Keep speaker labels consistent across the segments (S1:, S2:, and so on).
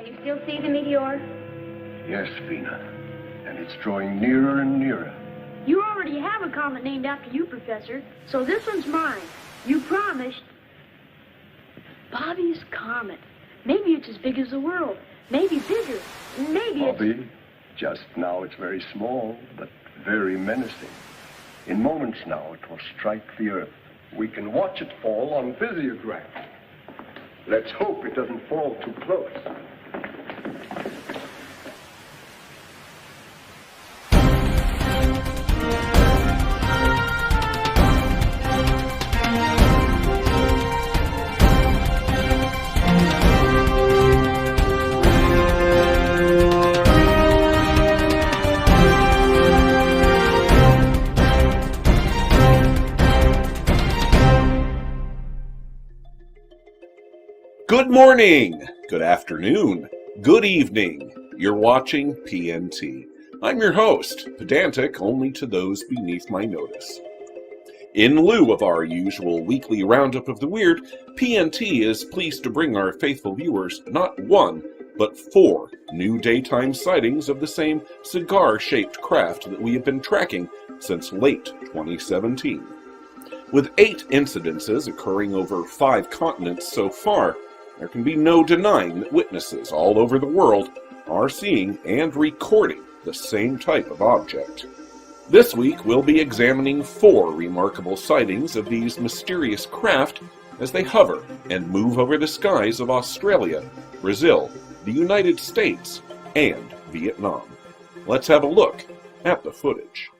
S1: Can you still see the meteor?
S2: Yes, Vina. And it's drawing nearer and nearer.
S3: You already have a comet named after you, Professor, so this one's mine. You promised. Bobby's Comet. Maybe it's as big as the world. Maybe bigger. Maybe
S2: Bobby, just now it's very small, but very menacing. In moments now, it will strike the Earth. We can watch it fall on physiograph. Let's hope it doesn't fall too close.
S4: Good morning, good afternoon, good evening. You're watching PNT. I'm your host, pedantic only to those beneath my notice. In lieu of our usual weekly roundup of the weird, PNT is pleased to bring our faithful viewers not one, but 4 new daytime sightings of the same cigar-shaped craft that we have been tracking since late 2017. With 8 incidences occurring over 5 continents so far, there can be no denying that witnesses all over the world are seeing and recording the same type of object. This week, we'll be examining 4 remarkable sightings of these mysterious craft as they hover and move over the skies of Australia, Brazil, the United States, and Vietnam. Let's have a look at the footage.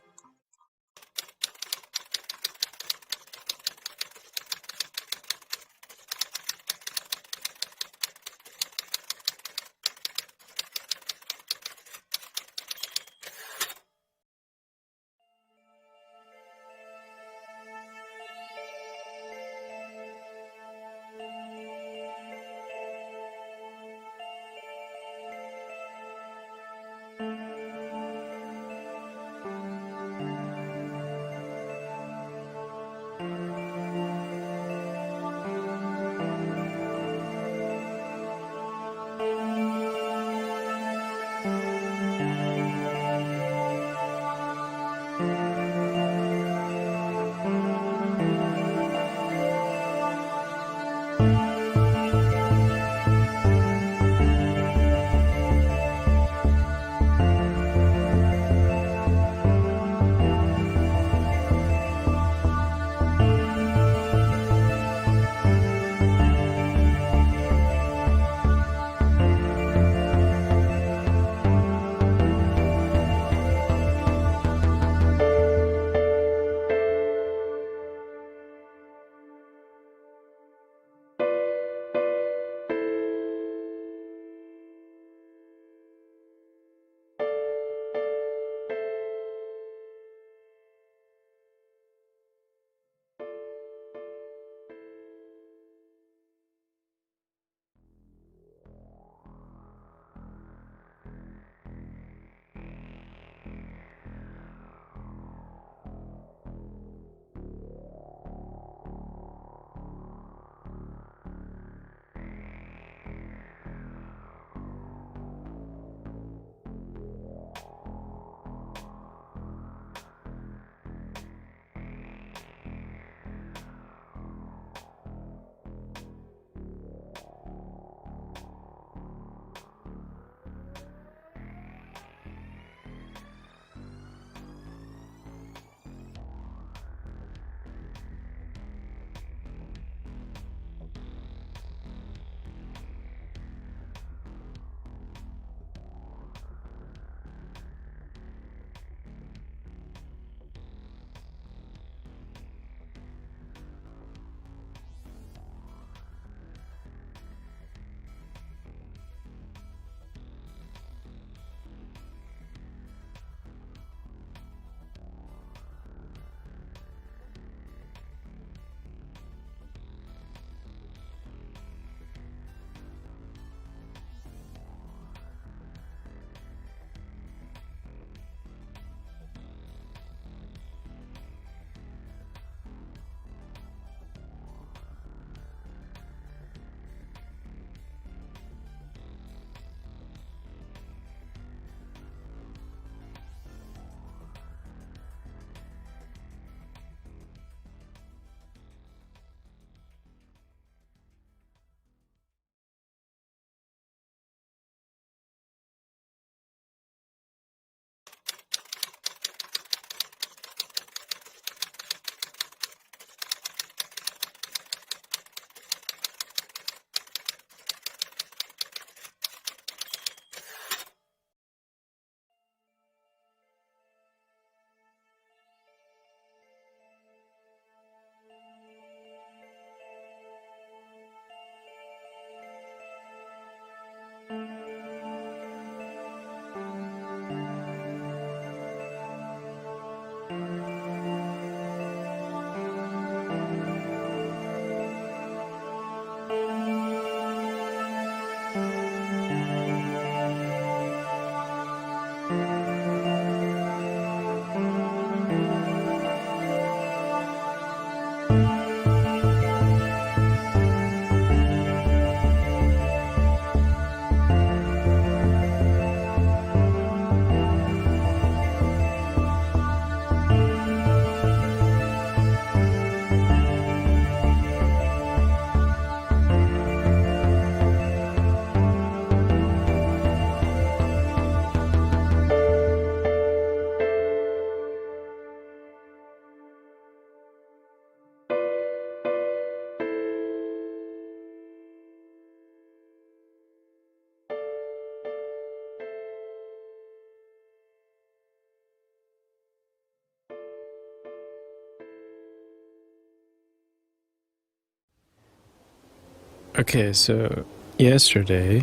S1: Okay, so yesterday,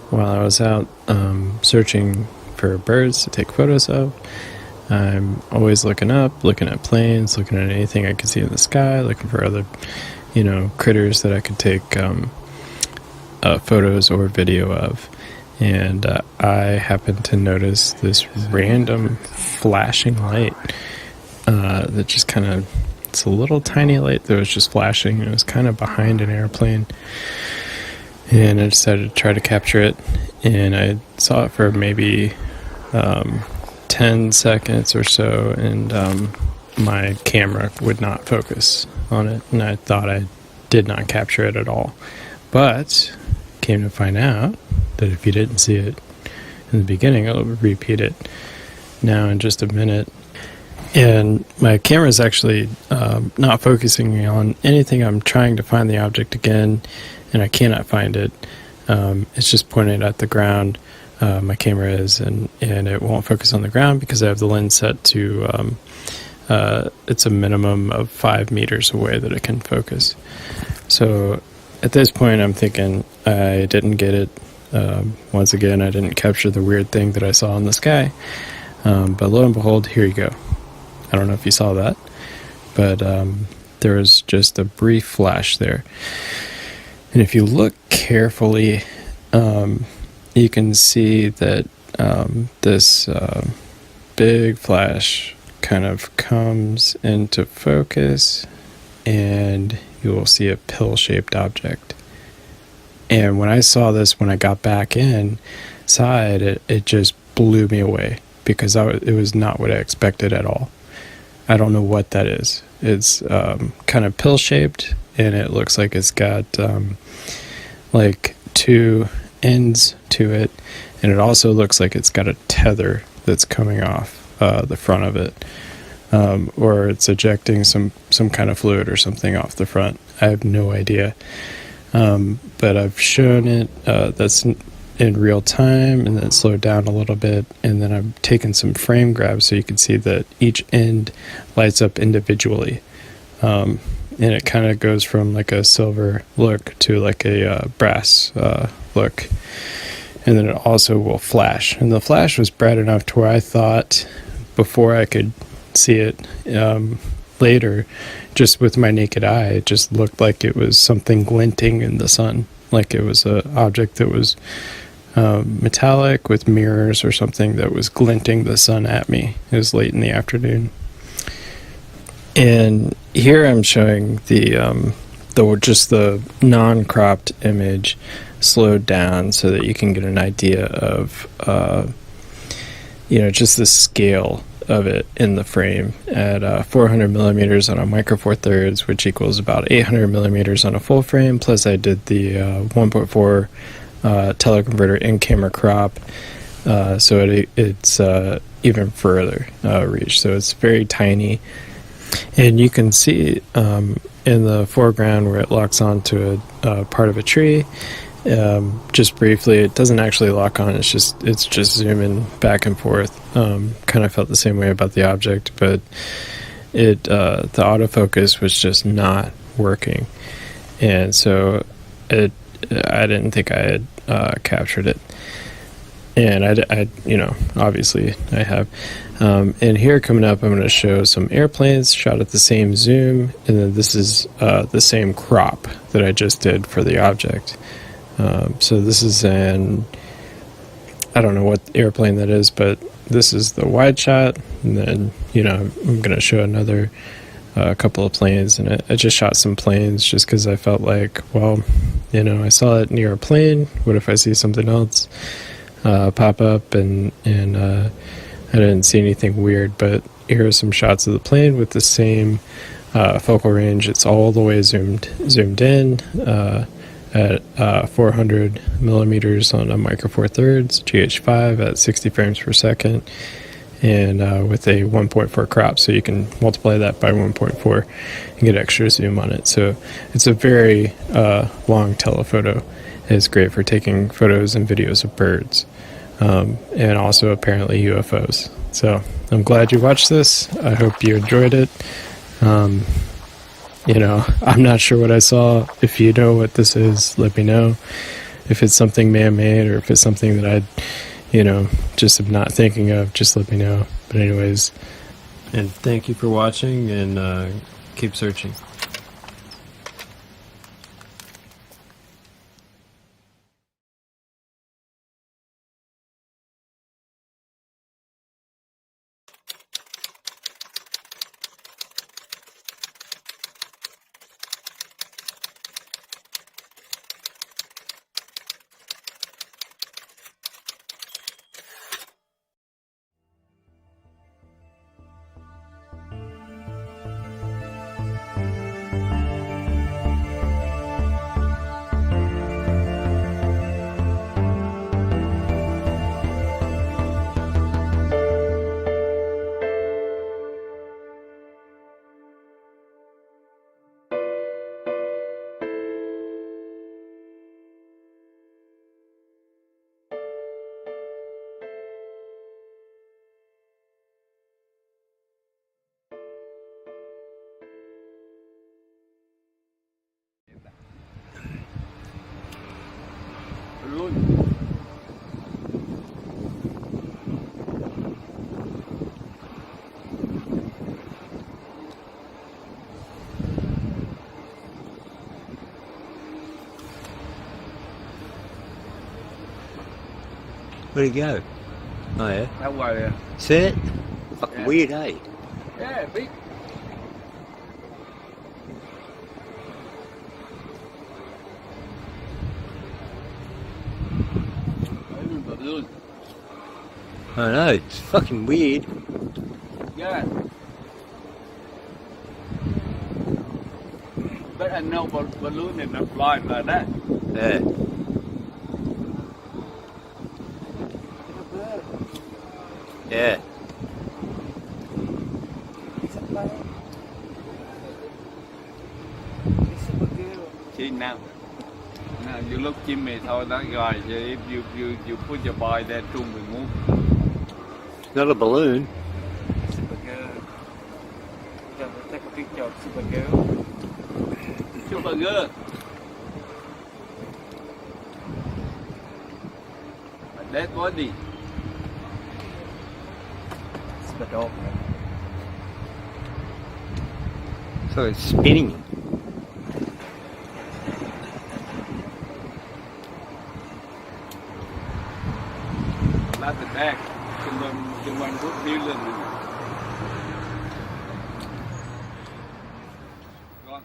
S1: while I was out searching for birds to take photos of, I'm always looking up, looking at planes, looking at anything I could see in the sky, looking for other, critters that I could take photos or video of. And I happened to notice this random flashing light that just kind of, it's a little tiny light that was just flashing. It was kind of behind an airplane. And I decided to try to capture it. And I saw it for maybe 10 seconds or so. And my camera would not focus on it. And I thought I did not capture it at all. But came to find out that if you didn't see it in the beginning, it'll repeat it now in just a minute. And my camera is actually not focusing on anything. I'm trying to find the object again, and I cannot find it. It's just pointed at the ground. My camera is, and it won't focus on the ground because I have the lens set to, it's a minimum of 5 meters away that it can focus. So at this point, I'm thinking I didn't get it. Once again, I didn't capture the weird thing that I saw in the sky. But lo and behold, here you go. I don't know if you saw that, but there was just a brief flash there. And if you look carefully, you can see that this big flash kind of comes into focus, and you will see a pill-shaped object. And when I saw this, when I got back inside, it just blew me away because it was not what I expected at all. I don't know what that is. It's kind of pill-shaped, and it looks like it's got like 2 ends to it, and it also looks like it's got a tether that's coming off the front of it, or it's ejecting some kind of fluid or something off the front. I have no idea. But I've shown it that's in real time, and then slowed down a little bit, and then I've taken some frame grabs so you can see that each end lights up individually, and it kind of goes from like a silver look to like a brass look, and then it also will flash, and the flash was bright enough to where I thought before I could see it later, just with my naked eye, it just looked like it was something glinting in the sun, like it was an object that was metallic with mirrors or something that was glinting the sun at me. It was late in the afternoon. And here I'm showing the non-cropped image slowed down so that you can get an idea of just the scale of it in the frame at 400 millimeters on a micro four thirds, which equals about 800 millimeters on a full frame. Plus I did the 1.4 teleconverter in-camera crop, so it's even further reach. So it's very tiny, and you can see in the foreground where it locks onto a part of a tree. Just briefly, it doesn't actually lock on. It's just zooming back and forth. Kind of felt the same way about the object, but the autofocus was just not working, and so I didn't think I had captured it. And I obviously I have. And here coming up, I'm going to show some airplanes shot at the same zoom, and then this is the same crop that I just did for the object. So this is I don't know what airplane that is, but this is the wide shot, and then I'm going to show another couple of planes, and I just shot some planes just because I felt like, well, I saw it near a plane. What if I see something else pop up, and I didn't see anything weird, but here are some shots of the plane with the same focal range. It's all the way zoomed in at 400 millimeters on a micro four thirds, GH5 at 60 frames per second, and with a 1.4 crop, so you can multiply that by 1.4 and get extra zoom on it. So it's a very long telephoto. It's great for taking photos and videos of birds, and also apparently UFOs. So I'm glad you watched this. I hope you enjoyed it. I'm not sure what I saw. If you know what this is, let me know. If it's something man-made or if it's something that just am not thinking of, just let me know. But anyways, and thank you for watching, and keep searching.
S5: Where'd he go? Oh, yeah.
S6: That way, yeah.
S5: See it? Fucking
S6: Yeah.
S5: weird, eh?
S6: Yeah, big.
S5: I know, it's fucking weird.
S6: Yeah. But I know balloon is not flying like that.
S5: Yeah. Yeah.
S6: See now. Now you look Jimmy thôi đó rồi. If you put your boy there, Trung will move.
S5: It's not a balloon.
S6: Supergirl. Take a picture of Supergirl. Supergirl. A dead body. It's the dog.
S5: So it's spinning.
S6: Not the back. The one good feeling. Gone.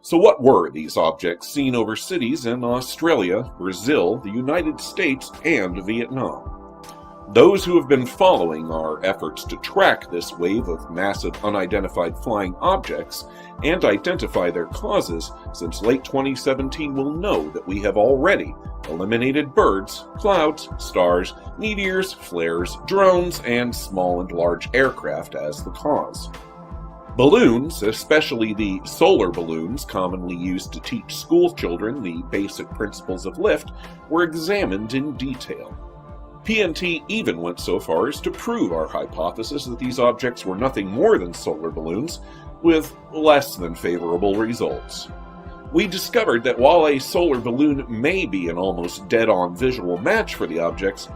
S4: So what were these objects seen over cities in Australia, Brazil, the United States, and Vietnam? Those who have been following our efforts to track this wave of massive unidentified flying objects and identify their causes since late 2017 will know that we have already eliminated birds, clouds, stars, meteors, flares, drones, and small and large aircraft as the cause. Balloons, especially the solar balloons commonly used to teach school children the basic principles of lift, were examined in detail. PNT even went so far as to prove our hypothesis that these objects were nothing more than solar balloons, with less than favorable results. We discovered that while a solar balloon may be an almost dead-on visual match for the objects,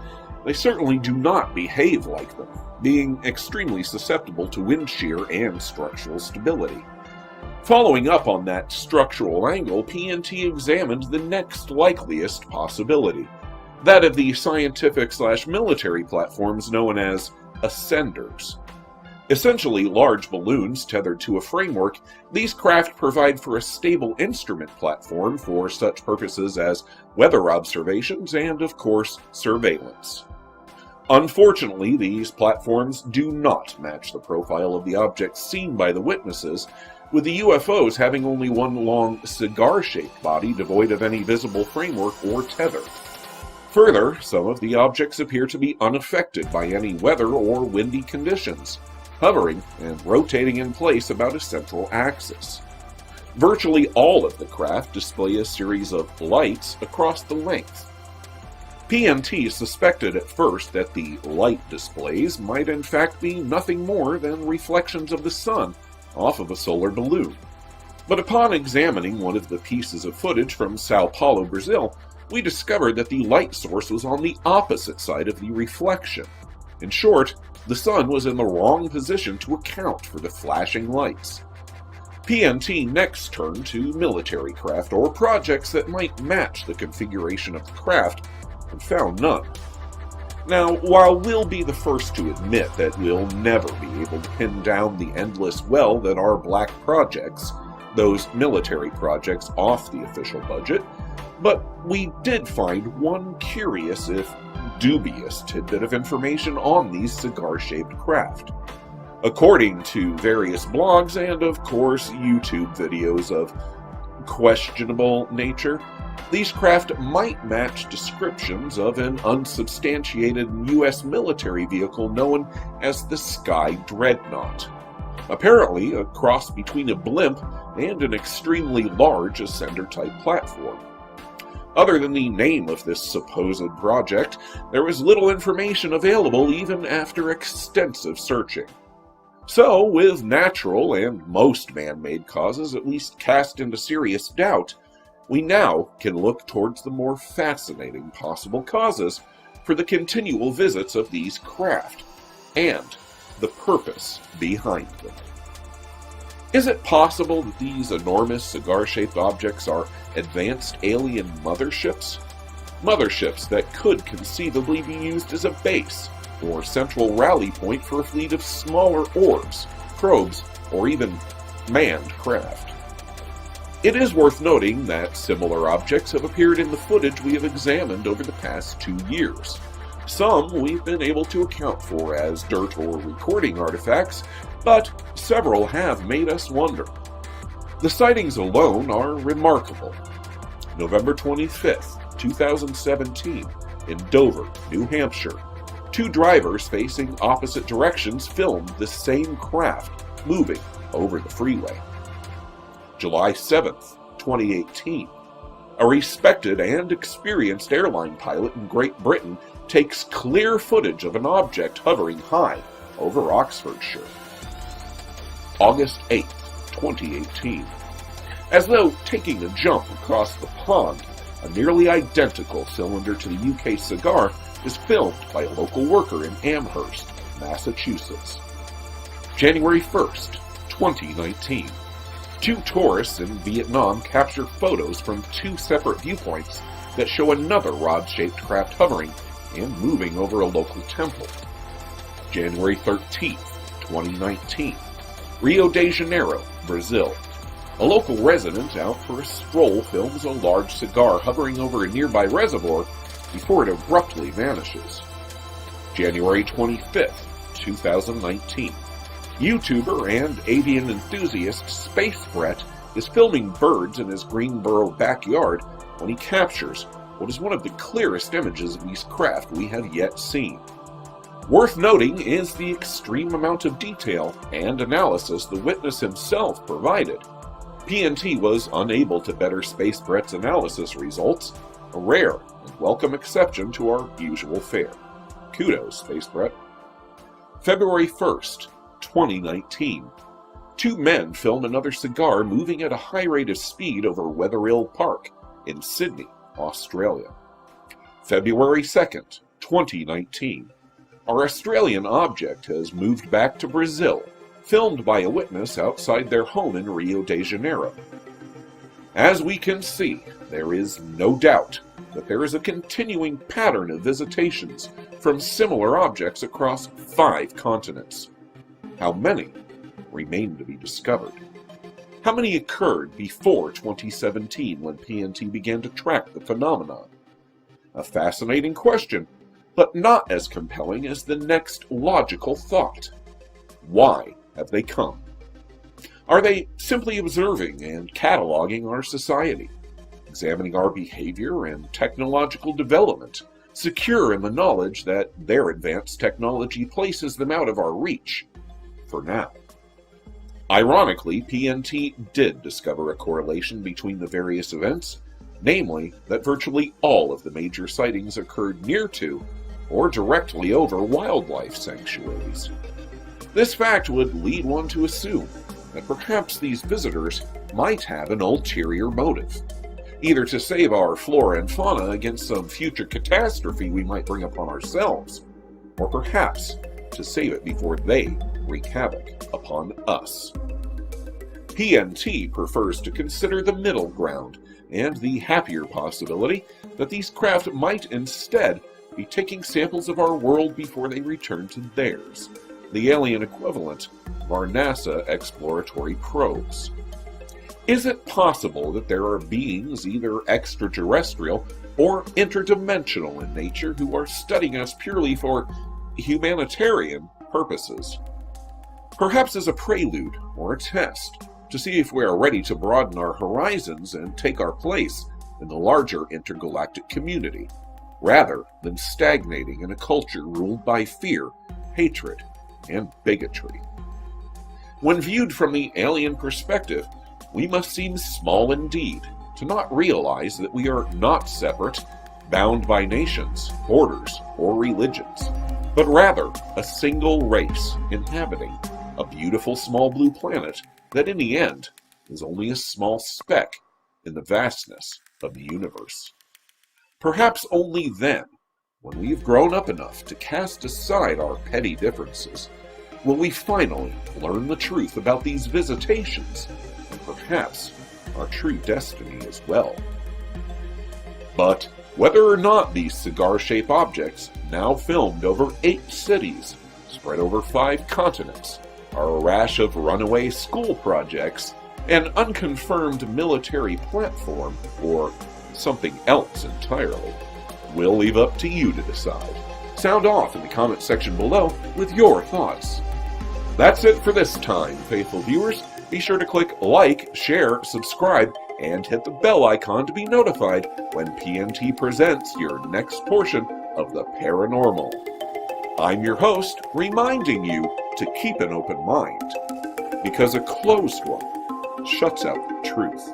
S4: they certainly do not behave like them, being extremely susceptible to wind shear and structural stability. Following up on that structural angle, PNT examined the next likeliest possibility, that of the scientific/military platforms known as ascenders. Essentially large balloons tethered to a framework, these craft provide for a stable instrument platform for such purposes as weather observations and, of course, surveillance. Unfortunately, these platforms do not match the profile of the objects seen by the witnesses, with the UFOs having only one long cigar-shaped body devoid of any visible framework or tether. Further, some of the objects appear to be unaffected by any weather or windy conditions, hovering and rotating in place about a central axis. Virtually all of the craft display a series of lights across the length. PNT suspected at first that the light displays might in fact be nothing more than reflections of the sun off of a solar balloon. But upon examining one of the pieces of footage from Sao Paulo, Brazil, we discovered that the light source was on the opposite side of the reflection. In short, the sun was in the wrong position to account for the flashing lights. PNT next turned to military craft or projects that might match the configuration of the craft, and found none. Now, while we'll be the first to admit that we'll never be able to pin down the endless well that are black projects, those military projects off the official budget, but we did find one curious, if dubious, tidbit of information on these cigar-shaped craft. According to various blogs and, of course, YouTube videos of questionable nature, these craft might match descriptions of an unsubstantiated U.S. military vehicle known as the Sky Dreadnought. Apparently, a cross between a blimp and an extremely large ascender-type platform. Other than the name of this supposed project, there was little information available even after extensive searching. So, with natural and most man-made causes at least cast into serious doubt, we now can look towards the more fascinating possible causes for the continual visits of these craft, and the purpose behind them. Is it possible that these enormous cigar-shaped objects are advanced alien motherships? Motherships that could conceivably be used as a base or central rally point for a fleet of smaller orbs, probes, or even manned craft. It is worth noting that similar objects have appeared in the footage we have examined over the past 2 years. Some we've been able to account for as dirt or recording artifacts, but several have made us wonder. The sightings alone are remarkable. November 25th, 2017, in Dover, New Hampshire, 2 drivers facing opposite directions filmed the same craft moving over the freeway. July 7th, 2018, a respected and experienced airline pilot in Great Britain takes clear footage of an object hovering high over Oxfordshire. August 8th, 2018. As though taking a jump across the pond, a nearly identical cylinder to the UK cigar is filmed by a local worker in Amherst, Massachusetts. January 1st, 2019. 2 tourists in Vietnam capture photos from 2 separate viewpoints that show another rod-shaped craft hovering and moving over a local temple. January 13th, 2019. Rio de Janeiro, Brazil. A local resident out for a stroll films a large cigar hovering over a nearby reservoir before it abruptly vanishes. January 25th, 2019. YouTuber and avian enthusiast Space Brett is filming birds in his Greenboro backyard when he captures what is one of the clearest images of these craft we have yet seen. Worth noting is the extreme amount of detail and analysis the witness himself provided. PNT was unable to better Space Brett's analysis results, a rare and welcome exception to our usual fare. Kudos, Space Brett. February 1st, 2019. Two men film another cigar moving at a high rate of speed over Wetherill Park in Sydney, Australia. February 2nd, 2019. Our Australian object has moved back to Brazil, filmed by a witness outside their home in Rio de Janeiro. As we can see, there is no doubt that there is a continuing pattern of visitations from similar objects across 5 continents. How many remain to be discovered? How many occurred before 2017 when PNT began to track the phenomenon? A fascinating question, but not as compelling as the next logical thought. Why have they come? Are they simply observing and cataloging our society, examining our behavior and technological development, secure in the knowledge that their advanced technology places them out of our reach, for now? Ironically, PNT did discover a correlation between the various events, namely that virtually all of the major sightings occurred near to or directly over wildlife sanctuaries. This fact would lead one to assume that perhaps these visitors might have an ulterior motive, either to save our flora and fauna against some future catastrophe we might bring upon ourselves, or perhaps to save it before they wreak havoc upon us. PNT prefers to consider the middle ground and the happier possibility that these craft might instead be taking samples of our world before they return to theirs, the alien equivalent of our NASA exploratory probes. Is it possible that there are beings either extraterrestrial or interdimensional in nature who are studying us purely for humanitarian purposes? Perhaps as a prelude or a test to see if we are ready to broaden our horizons and take our place in the larger intergalactic community, rather than stagnating in a culture ruled by fear, hatred, and bigotry. When viewed from the alien perspective, we must seem small indeed to not realize that we are not separate, bound by nations, borders, or religions, but rather a single race inhabiting a beautiful small blue planet that in the end is only a small speck in the vastness of the universe. Perhaps only then, when we have grown up enough to cast aside our petty differences, will we finally learn the truth about these visitations, and perhaps our true destiny as well. But whether or not these cigar-shaped objects, now filmed over 8 cities, spread over 5 continents, are a rash of runaway school projects, an unconfirmed military platform, or something else entirely, we'll leave up to you to decide. Sound off in the comment section below with your thoughts. That's it for this time, faithful viewers. Be sure to click like, share, subscribe, and hit the bell icon to be notified when PNT presents your next portion of the paranormal. I'm your host, reminding you to keep an open mind, because a closed one shuts out the truth.